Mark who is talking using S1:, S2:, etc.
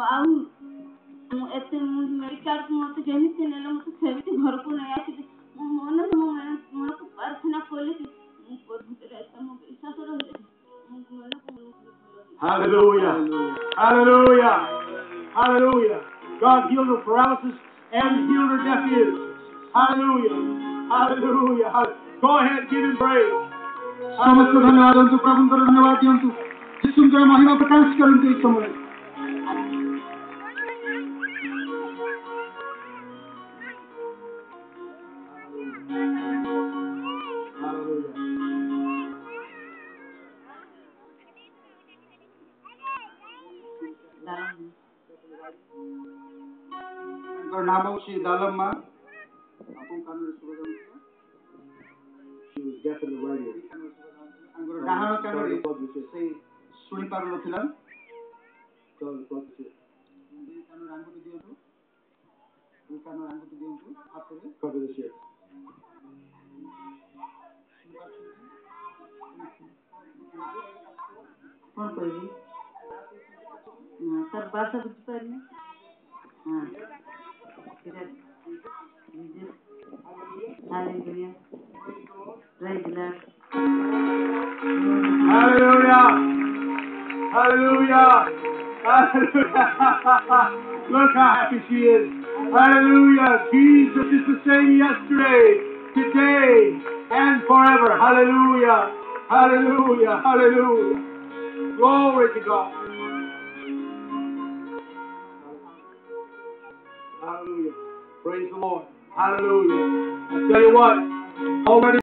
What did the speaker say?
S1: ଆଉ ଏତେ ମେଡ଼ିକାଲକୁ ମୋତେ ଯେମିତି ନେଲେ ମୋତେ ସେମିତି ଘରକୁ ନେଇ ଆସିକି ମୋ ମନକୁ ପ୍ରାର୍ଥନା କଲି କି ମୁଁ ପ୍ରଭୁରେ ଏତେ ମୋ ବିଶ୍ୱାସ ରହିଲେ
S2: Hallelujah. Hallelujah. Hallelujah. God healed her paralysis and healed her deaf ears. Hallelujah. Hallelujah. Go ahead, give him praise.
S3: समस्त धन्यवाद दिंतु प्रभु धन्यवाद दिंतु सुंदर महिमा प्रकाश करते इस समय नाम होची दालम्मा आपन कानूर सुबह
S2: She was deaf in the right ear.
S3: ଡାହାଣ କାନରେ ସେ ଶୁଣି ପାରୁନଥିଲା କାନର ଆଙ୍ଗୁଠି ଦିଅନ୍ତୁ କାନର ଆଙ୍ଗୁଠି ଦିଅନ୍ତୁ ହାତରେ
S2: Cover this ear.
S1: କ'ଣ କହିବି ତାର ଭାଷା ବୁଝିପାରିନି Hallelujah. Praise the Lord.
S2: Hallelujah. Hallelujah. Hallelujah. Look how happy she is. Hallelujah. Jesus is the same yesterday, today, and forever. Hallelujah. Hallelujah. Hallelujah. Glory to God. Hallelujah. Praise the Lord. Hallelujah. I tell you what, already